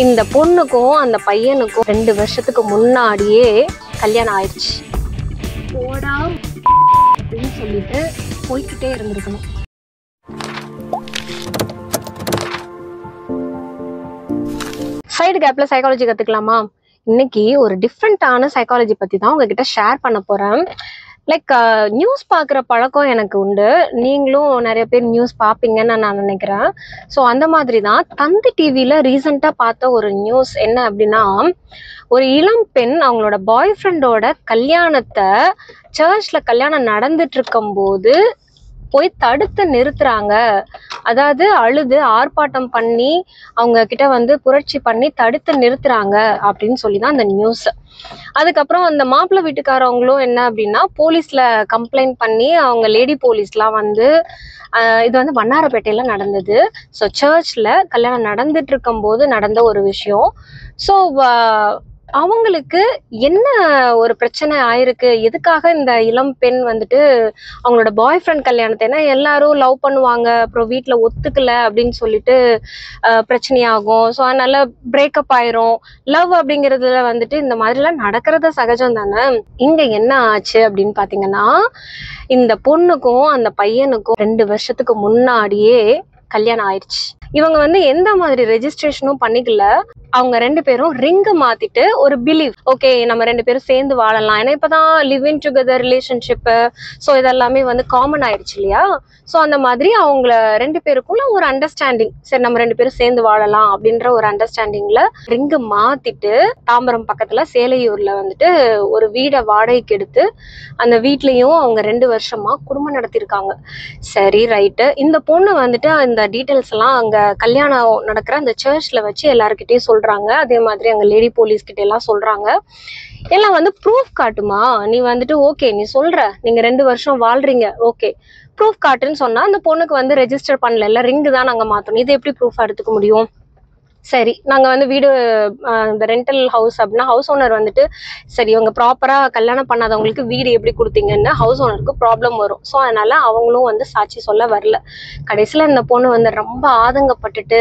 இந்த பொண்ணுக்கும் அந்த பையனுக்கும் 2 வருஷத்துக்கு முன்னாடியே கல்யாணம் ஆயிடுச்சு. போடா அப்படின்னு சொல்லிட்டு போய்கிட்டே இருந்திருக்கணும். சைடு கேப்ல சைக்காலஜி கத்துக்கலாமா? இன்னைக்கு ஒரு டிஃப்ரெண்டான சைக்காலஜி பத்தி தான் உங்ககிட்ட ஷேர் பண்ண போறேன். லைக் நியூஸ் பார்க்குற பழக்கம் எனக்கு உண்டு. நீங்களும் நிறைய பேர் நியூஸ் பார்ப்பீங்கன்னு நான் நினைக்கிறேன். ஸோ அந்த மாதிரி தான் தந்தி டிவியில் ரீசெண்டாக பார்த்த ஒரு நியூஸ் என்ன அப்படின்னா, ஒரு இளம் பெண் அவங்களோட பாய் ஃப்ரெண்டோட கல்யாணத்தை சர்ச்சில் கல்யாணம் நடந்துட்டு இருக்கும்போது போய் தடுத்து நிறுத்துறாங்க. அதாவது அழுது ஆர்ப்பாட்டம் பண்ணி அவங்க கிட்ட புரட்சி பண்ணி தடுத்து நிறுத்துறாங்க அப்படின்னு சொல்லிதான் அந்த நியூஸ். அதுக்கப்புறம் அந்த மாப்பிள்ளை வீட்டுக்காரவங்களும் என்ன அப்படின்னா போலீஸ்ல கம்ப்ளைண்ட் பண்ணி அவங்க லேடி போலீஸ்லாம் இது வண்ணாரப்பேட்டையில நடந்தது. ஸோ சர்ச்ல கல்யாணம் நடந்துட்டு இருக்கும் போது நடந்த ஒரு விஷயம். ஸோ அவங்களுக்கு என்ன ஒரு பிரச்சனை ஆயிருக்கு, எதுக்காக இந்த இளம் பெண் அவங்களோட பாய் ஃப்ரெண்ட் கல்யாணத்தை, ஏன்னா எல்லாரும் லவ் பண்ணுவாங்க, அப்புறம் வீட்டில் ஒத்துக்கல அப்படின்னு சொல்லிட்டு பிரச்சனையாகும். ஸோ அதனால பிரேக்கப் ஆயிரும். லவ் அப்படிங்கிறதுல இந்த மாதிரிலாம் நடக்கிறது சகஜம் தானே. இங்க என்ன ஆச்சு அப்படின்னு பாத்தீங்கன்னா, இந்த பொண்ணுக்கும் அந்த பையனுக்கும் 2 வருஷத்துக்கு முன்னாடியே கல்யாணம் ஆயிடுச்சு. இவங்க எந்த மாதிரி ரெஜிஸ்ட்ரேஷனும் பண்ணிக்கல. அவங்க 2 பேரும் ரிங்கு மாத்திட்டு ஒரு பிலீவ், ஓகே நம்ம 2 பேரும் சேர்ந்து வாழலாம். ஏன்னா இப்பதான் லிவிங் டுகெதர் ரிலேஷன்ஷிப், ஸோ இதெல்லாமே காமன் ஆயிடுச்சு இல்லையா. ஸோ அந்த மாதிரி அவங்கள 2 பேருக்குள்ள ஒரு அண்டர்ஸ்டாண்டிங், சரி நம்ம 2 பேரும் சேர்ந்து வாழலாம் அப்படின்ற ஒரு அண்டர்ஸ்டாண்டிங்ல ரிங்கு மாத்திட்டு தாம்பரம் பக்கத்துல சேலையூர்ல ஒரு வீடை வாடகைக்கு எடுத்து அந்த வீட்லயும் அவங்க 2 வருஷமா குடும்பம் நடத்திருக்காங்க. சரி ரைட்டு. இந்த பொண்ணு இந்த டீட்டெயில்ஸ் எல்லாம் அங்க கல்யாணம் நடக்கிற அந்த சர்ச்ல வச்சு எல்லாருக்கிட்டையும் சொல்றாங்க. அதே மாதிரி அங்க லேடி போலீஸ் கிட்ட எல்லாம் சொல்றாங்க. எல்லாம் ப்ரூஃப் காட்டுமா, நீ ஓகே நீ சொல்ற நீங்க 2 வருஷம் வாழ்றீங்க, ஓகே ப்ரூஃப் காட்டுன்னு சொன்னா அந்த பொண்ணுக்கு ரெஜிஸ்டர் பண்ணல, ரிங்கு தான் நாங்க மாத்தணும், இது எப்படி ப்ரூஃப் எடுத்துக்க முடியும்? சரி நாங்க வீடு இந்த ரெண்டல் ஹவுஸ் அப்படின்னா ஹவுஸ் ஓனர் சரி இவங்க ப்ராப்பரா கல்யாணம் பண்ணாதவங்களுக்கு வீடு எப்படி கொடுத்தீங்கன்னு ஹவுஸ் ஓனருக்கு ப்ராப்ளம் வரும். ஸோ அதனால அவங்களும் சாட்சி சொல்ல வரல. கடைசியில இந்த பொண்ணு ரொம்ப ஆதங்கப்பட்டுட்டு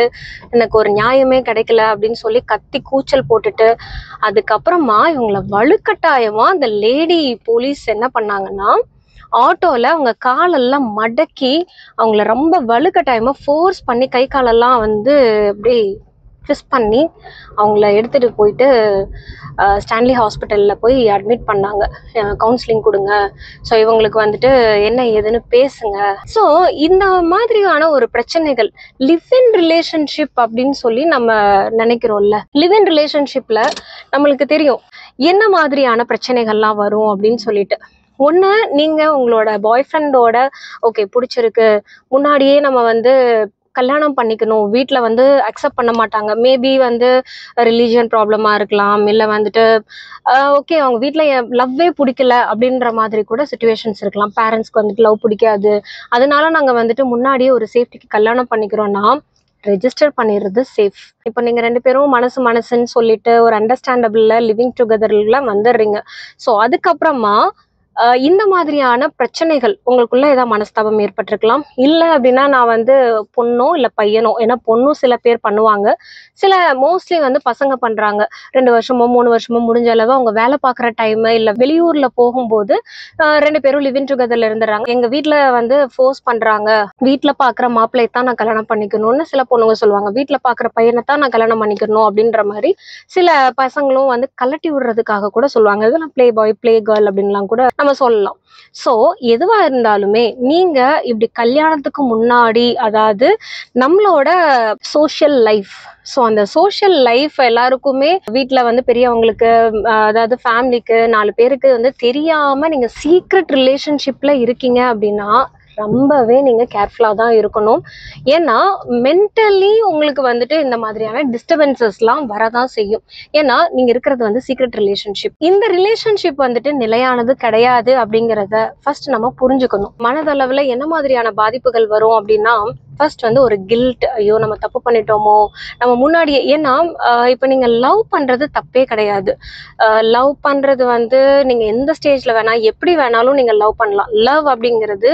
எனக்கு ஒரு நியாயமே கிடைக்கல அப்படின்னு சொல்லி கத்தி கூச்சல் போட்டுட்டு அதுக்கப்புறமா இவங்களை வலுக்கட்டாயமா அந்த லேடி போலீஸ் என்ன பண்ணாங்கன்னா, ஆட்டோல அவங்க காலெல்லாம் மடக்கி அவங்கள ரொம்ப வலுக்கட்டாயமா ஃபோர்ஸ் பண்ணி கை காலெல்லாம் அப்படியே ட்விஸ்ட் பண்ணி அவங்கள எடுத்துட்டு போயிட்டு ஸ்டான்லி ஹாஸ்பிட்டல்ல போய் அட்மிட் பண்ணாங்க. கவுன்சிலிங் கொடுங்க, ஸோ இவங்களுக்கு என்ன ஏதுன்னு பேசுங்க. ஸோ இந்த மாதிரியான ஒரு பிரச்சனைகள் லிவ் இன் ரிலேஷன்ஷிப் அப்படின்னு சொல்லி நம்ம நினைக்கிறோம்ல. லிவ் இன் ரிலேஷன்ஷிப்ல நம்மளுக்கு தெரியும் என்ன மாதிரியான பிரச்சனைகள்லாம் வரும் அப்படின்னு சொல்லிட்டு. ஒன்று, நீங்க உங்களோட பாய் ஃப்ரெண்டோட ஓகே பிடிச்சிருக்கு, முன்னாடியே நம்ம கல்யாணம் பண்ணிக்கணும், வீட்டில் அக்செப்ட் பண்ண மாட்டாங்க. மேபி ரிலீஜியன் ப்ராப்ளமா இருக்கலாம், இல்லை ஓகே அவங்க வீட்டில் லவ்வே பிடிக்கல அப்படின்ற மாதிரி கூட சுச்சுவேஷன்ஸ் இருக்கலாம். பேரண்ட்ஸ்க்கு லவ் பிடிக்காது, அதனால நாங்கள் முன்னாடியே ஒரு சேஃப்டிக்கு கல்யாணம் பண்ணிக்கிறோம்னா ரெஜிஸ்டர் பண்ணிடுறது சேஃப். இப்போ நீங்க 2 பேரும் மனசுன்னு சொல்லிட்டு ஒரு அண்டர்ஸ்டாண்டபிள்ல லிவிங் டுகெதர்ல வந்துடுறீங்க. ஸோ அதுக்கப்புறமா இந்த மாதிரியான பிரச்சனைகள் உங்களுக்குள்ள ஏதாவது மனஸ்தாபம் ஏற்பட்டிருக்கலாம். இல்லை அப்படின்னா நான் பொண்ணோ இல்லை பையனோ, ஏன்னா பொண்ணும் சில பேர் பண்ணுவாங்க, சில மோஸ்ட்லி பசங்க பண்றாங்க. 2 வருஷமோ 3 வருஷமோ முடிஞ்ச அளவு அவங்க வேலை பார்க்குற டைம் இல்லை வெளியூர்ல போகும்போது 2 பேரும் லிவிங் டுகெதர்ல இருந்துடுறாங்க. எங்க வீட்டுல ஃபோர்ஸ் பண்றாங்க, வீட்டுல பாக்குற மாப்பிள்ளை தான் நான் கல்யாணம் பண்ணிக்கணும்னு சில பொண்ணுங்க சொல்லுவாங்க, வீட்டுல பாக்குற பையனை தான் நான் கல்யாணம் பண்ணிக்கணும் அப்படின்ற மாதிரி சில பசங்களும் கலட்டி விடுறதுக்காக கூட சொல்லுவாங்க. இதெல்லாம் பிளே பாய் பிளே கேர்ள் அப்படின்லாம் கூட நம்ம சொல்லலாம். சோ எதுவா இருந்தாலுமே நீங்க இப்படி கல்யாணத்துக்கு முன்னாடி, அதாவது நம்மளோட சோஷியல் லைஃப், ஸோ அந்த சோஷியல் லைஃப் எல்லாருக்குமே வீட்டில் பெரியவங்களுக்கு, அதாவது ஃபேமிலிக்கு 4 பேருக்கு தெரியாம நீங்க சீக்ரெட் ரிலேஷன்ஷிப்ல இருக்கீங்க அப்படின்னா ரொம்பவே நீங்க கேர்ஃபுல்லா தான் இருக்கணும். ஏன்னா மென்டலி உங்களுக்கு இந்த மாதிரியான டிஸ்டர்பன்சஸ்லாம் வரதான் செய்யும். ஏன்னா நீங்க இருக்கிறது சீக்ரெட் ரிலேஷன்ஷிப். இந்த ரிலேஷன்ஷிப் நிலையானது கிடையாது அப்படிங்கிறத ஃபர்ஸ்ட் நம்ம புரிஞ்சுக்கணும். மனதளவுல என்ன மாதிரியான பாதிப்புகள் வரும் அப்படின்னா, ஃபர்ஸ்ட் வந்து ஒரு கில்ட், ஐயோ நம்ம தப்பு பண்ணிட்டோமோ நம்ம முன்னாடியே. ஏன்னா இப்போ நீங்க லவ் பண்றது தப்பே கிடையாது. லவ் பண்றது வந்து நீங்க எந்த ஸ்டேஜ்ல வேணா எப்படி வேணாலும் நீங்க லவ் பண்ணலாம். லவ் அப்படிங்கிறது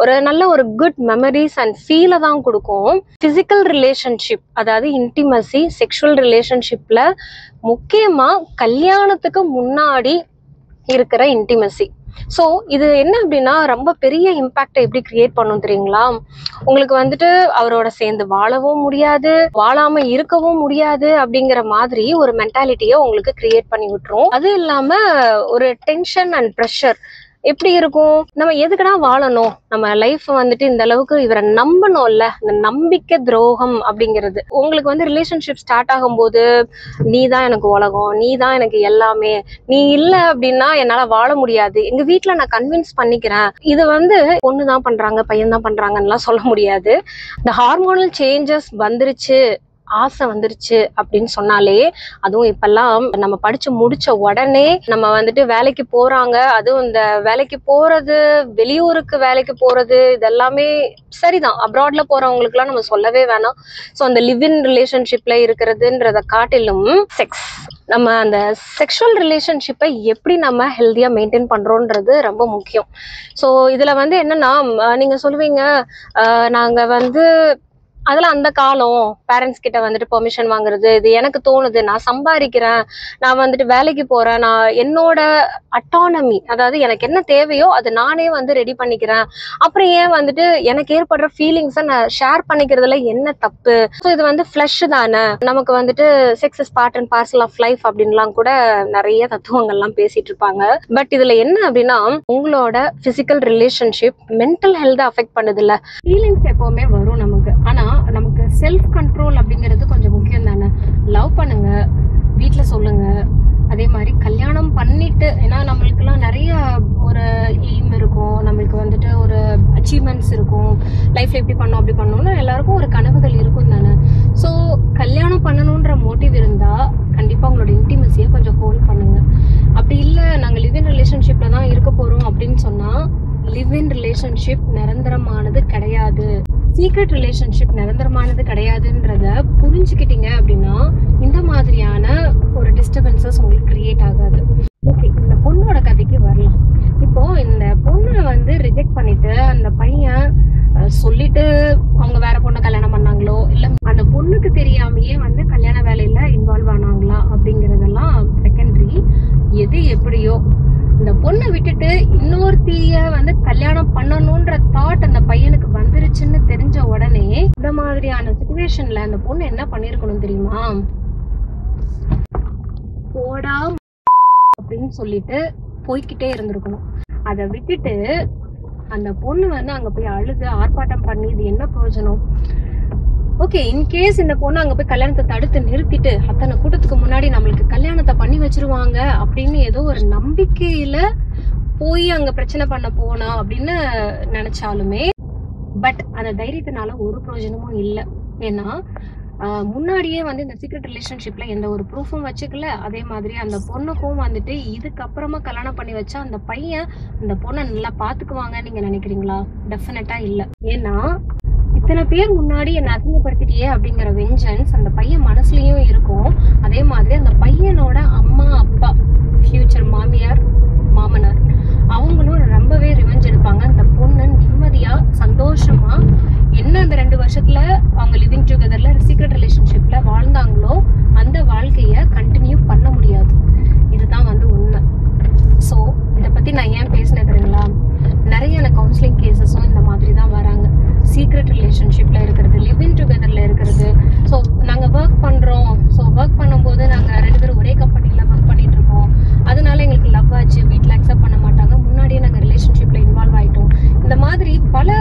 ஒரு நல்ல ஒரு குட் மெமரிஸ் அண்ட் ஃபீலை தான் கொடுக்கும். பிசிக்கல் ரிலேஷன்ஷிப், அதாவது இன்டிமசி, செக்ஷுவல் ரிலேஷன்ஷிப்ல முக்கியமா கல்யாணத்துக்கு முன்னாடி இருக்கிற இன்டிமசி. ஸோ இது என்ன அப்படின்னா ரொம்ப பெரிய இம்பாக்டை எப்படி கிரியேட் பண்ணும் தெரியுங்களா? உங்களுக்கு வந்துட்டு அவரோட சேர்ந்து வாழவும் முடியாது, வாழாம இருக்கவும் முடியாது அப்படிங்கிற மாதிரி ஒரு மென்டாலிட்டியை உங்களுக்கு கிரியேட் பண்ணி விட்டுரும். அது இல்லாம ஒரு டென்ஷன் அண்ட் ப்ரெஷர் எப்படி இருக்கும்? நம்ம எதுக்குடா வாழணும், நம்ம லைஃப் வந்துட்டு இந்த அளவுக்கு இவரை நம்பணும்ல, இந்த நம்பிக்கை துரோகம் அப்படிங்கிறது. உங்களுக்கு வந்து ரிலேஷன்ஷிப் ஸ்டார்ட் ஆகும்போது நீ தான் எனக்கு உலகம், நீ தான் எனக்கு எல்லாமே, நீ இல்லை அப்படின்னா என்னால வாழ முடியாது, எங்க வீட்டுல நான் கன்வின்ஸ் பண்ணிக்கிறேன். இது வந்து பொண்ணு தான் பண்றாங்க, பையன் தான் பண்றாங்கன்னு சொல்ல முடியாது. இந்த ஹார்மோனல் சேஞ்சஸ் வந்துருச்சு, ஆசை வந்துருச்சு அப்படின்னு சொன்னாலே, அதுவும் இப்பெல்லாம் நம்ம படிச்சு முடிச்ச உடனே நம்ம வந்துட்டு வேலைக்கு போறாங்க, அதுவும் இந்த வேலைக்கு போறது, வெளியூருக்கு வேலைக்கு போறது, இதெல்லாமே சரிதான். அப்ராட்ல போறவங்களுக்கு எல்லாம் நம்ம சொல்லவே வேணாம். ஸோ அந்த லிவ் இன் ரிலேஷன்ஷிப்ல இருக்கிறதுன்றத காட்டிலும் செக்ஸ், நம்ம அந்த செக்ஷுவல் ரிலேஷன்ஷிப்பை எப்படி நம்ம ஹெல்த்தியா மெயின்டைன் பண்றோன்றது ரொம்ப முக்கியம். ஸோ இதுல வந்து என்னன்னா, நீங்க சொல்லுவீங்க நாங்க வந்து அதெல்லாம் அந்த காலம் பேரண்ட்ஸ் கிட்ட வந்துட்டு பெர்மிஷன் வாங்குறது, இது எனக்கு தோணுது, நான் சம்பாதிக்கிறேன், நான் வந்துட்டு வேலைக்கு போறேன், நான் என்னோட அட்டானமி, அதாவது எனக்கு என்ன தேவையோ அது நானே வந்து ரெடி பண்ணிக்கிறேன், அப்புறம் ஏன் வந்துட்டு எனக்கு ஏற்படுற ஃபீலிங்ஸை நான் ஷேர் பண்ணிக்கிறதுல என்ன தப்பு? ஸோ இது வந்து ஃப்ளஷ் தானே, நமக்கு வந்துட்டு sex is part and parcel of life அப்படின்லாம் கூட நிறைய தத்துவங்கள்லாம் பேசிட்டு இருப்பாங்க. பட் இதுல என்ன அப்படின்னா, உங்களோட பிசிக்கல் ரிலேஷன்ஷிப் மென்டல் ஹெல்த்தை அஃபெக்ட் பண்ணுது இல்ல. ஃபீலிங்ஸ் எப்பவுமே வரும் நமக்கு, ஆனா நமக்கு செல்ஃப் கண்ட்ரோல் அப்படிங்கிறது கொஞ்சம் முக்கியம் தானே. லவ் பண்ணுங்க, வீட்டில் சொல்லுங்க, அதே மாதிரி கல்யாணம் பண்ணிட்டு, ஏன்னா நம்மளுக்குலாம் நிறைய ஒரு எய்ம் இருக்கும், நம்மளுக்கு வந்துட்டு ஒரு அச்சீவ்மெண்ட்ஸ் இருக்கும், லைஃப்ல எப்படி பண்ணோம் அப்படி பண்ணோம்னு எல்லாருக்கும் ஒரு கனவுகள் இருக்கும் தானே. ஸோ கல்யாணம் பண்ணணுன்ற மோட்டிவ் இருந்தா கண்டிப்பா உங்களோட இன்டிமசியை கொஞ்சம் ஹோல்ட் பண்ணுங்க. அப்படி இல்லை நாங்கள் லிவ் இன் ரிலேஷன்ஷிப்ல தான் இருக்க போறோம் அப்படின்னு சொன்னா, லிவ் இன் ரிலேஷன்ஷிப் நிரந்தரமானது கிடையாது, சீக்ரெட் ரிலேஷன்ஷிப் நிரந்தரமானது கிடையாதுன்றத புரிஞ்சுக்கிட்டீங்க அப்படின்னா இந்த மாதிரியான ஒரு டிஸ்டர்பன்சஸ் உங்களுக்கு கிரியேட் ஆகாது. ஓகே, இந்த பொண்ணோட கதைக்கு வரலாம். இப்போ இந்த பொண்ணை வந்து ரிஜெக்ட் பண்ணிட்டு அந்த பையன் சொல்லிட்டு அவங்க வேற பொண்ணை கல்யாணம் பண்ணாங்களோ, இல்ல அந்த பொண்ணுக்கு தெரியாமையே வந்து கல்யாண வேலையில இன்வால்வ் ஆனாங்களா அப்படிங்கறதெல்லாம் செகண்டரி. எது எப்படியோ இந்த பொண்ணை விட்டுட்டு இன்னொருத்திய வந்து கல்யாணம் பண்ணணும்ன்ற தாட் அந்த பையனுக்கு வந்துருச்சுன்னு தெரிஞ்ச உடனே இந்த மாதிரியான சிச்சுவேஷன்ல அந்த பொண்ணு என்ன பண்ணிருக்கணும் தெரியுமா? போடா அப்படின்னு சொல்லிட்டு போய்கிட்டே இருந்திருக்கணும். அதை விட்டுட்டு அந்த பொண்ணு வந்து அங்க போய் அழுது ஆர்ப்பாட்டம் பண்ணி இது என்ன பிரயோஜனம்? ஓகே, இன்கேஸ் இந்த பொண்ணு அங்க போய் கல்யாணத்தை தடுத்து நிறுத்திட்டு அத்தனை கூட்டத்துக்கு முன்னாடி நம்மளுக்கு கல்யாணத்தை பண்ணி வச்சிருவாங்க அப்படின்னு ஏதோ ஒரு நம்பிக்கையில போய் அங்க பிரச்சனை பண்ண போனா அப்படின்னு நினைச்சாலுமே, பட் அந்த தைரியத்தினால ஒரு பிரயோஜனமும் இல்லை. ஏன்னா முன்னாடியே வந்து இந்த சீக்ரெட் ரிலேஷன்ஷிப்ல எந்த ஒரு ப்ரூஃபும் வச்சுக்கல. அதே மாதிரி அந்த பொண்ணுக்கும் வந்துட்டு இதுக்கப்புறமா கல்யாணம் பண்ணி வச்சா அந்த பையன் அந்த பொண்ணை நல்லா பாத்துக்குவாங்க நீங்க நினைக்கிறீங்களா? டெஃபினட்டா இல்லை. ஏன்னா இத்தனை பேர் முன்னாடி என்னை அசிங்கப்படுத்திட்டியே அப்படிங்கிற வெஞ்சன்ஸ் அந்த பையன் மனசுலயும் இருக்கும். அதே மாதிரி அந்த பையனோட அம்மா அப்பா, ஃபியூச்சர் மாமியார் மாமனார், அவங்களும் ரொம்பவே ரிவெஞ்ச் எடுப்பாங்க. அந்த பொண்ணு நிம்மதியா சந்தோஷமா என்ன அந்த 2 வருஷத்துல அவங்க லிவிங் டுகெதர்ல சீக்ரெட் ரிலேஷன்ஷிப்ல வாழ்ந்தாங்களோ அந்த வாழ்க்கைய கண்டினியூ பண்ண முடியாது. இதுதான் வந்து உண்மை. ஸோ இதை பத்தி நான் ஏன் பேசினேன் தெரியுங்களா? நிறைய கவுன்சிலிங் கேசஸும் இந்த மாதிரி தான் வராங்க. சீக்ரெட் ரிலேஷன்ஷிப்ல இருக்கிறது, லிவிங் டுகெதர்ல இருக்கிறது. ஸோ நாங்க ஒர்க் பண்றோம், ஸோ ஒர்க் பண்ணும்போது நாங்க 2 பேரும் ஒரே கம்பெனில ஒர்க் பண்ணிட்டு இருக்கோம், அதனால எங்களுக்கு லவ் ஆச்சு, வீட்டில் அக்செப்ட் பண்ண மாட்டாங்க, முன்னாடியே நாங்க ரிலேஷன்ஷிப்ல இன்வால்வ் ஆயிட்டோம். இந்த மாதிரி பல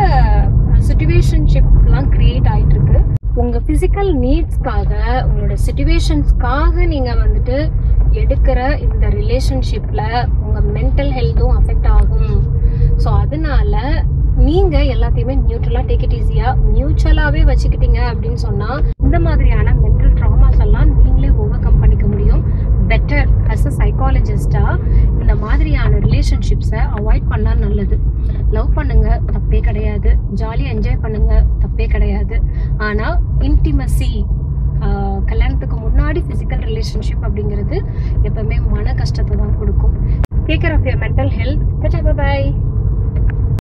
சிச்சுவேஷன்ஷிப்லாம் கிரியேட் ஆயிட்டு இருக்கு. உங்க பிசிக்கல் நீட்ஸ்க்காக, உங்களோட சிச்சுவேஷன்ஸ்க்காக நீங்க வந்துட்டு எடுக்கிற இந்த ரிலேஷன்ஷிப்ல உங்க மென்டல் ஹெல்த்தும் அஃபெக்ட் ஆகும். ஸோ அதனால நீங்க எல்லாத்தையுமே நியூட்ரலா டேக் இட் ஈஸியா மியூச்சுவலாவே வச்சுக்கிட்டீங்க அப்படின்னு சொன்னா இந்த மாதிரியான மென்டல் ட்ராமாஸ் எல்லாம் நீங்களே ஓவர் கம் பண்ணிக்க முடியும். பெட்டர் அஸ் அ சைக்காலஜிஸ்டா இந்த மாதிரியான ரிலேஷன்ஷிப்ஸை அவாய்ட் பண்ணா நல்லது. லவ் பண்ணுங்க, தப்பே கிடையாது. ஜாலியாக என்ஜாய் பண்ணுங்க, தப்பே கிடையாது. ஆனால் இன்டிமசி, கல்யாணத்துக்கு முன்னாடி ஃபிசிக்கல் ரிலேஷன்ஷிப் அப்படிங்கிறது எப்பவுமே மன கஷ்டத்தை தான் கொடுக்கும். Take care of your mental health. By.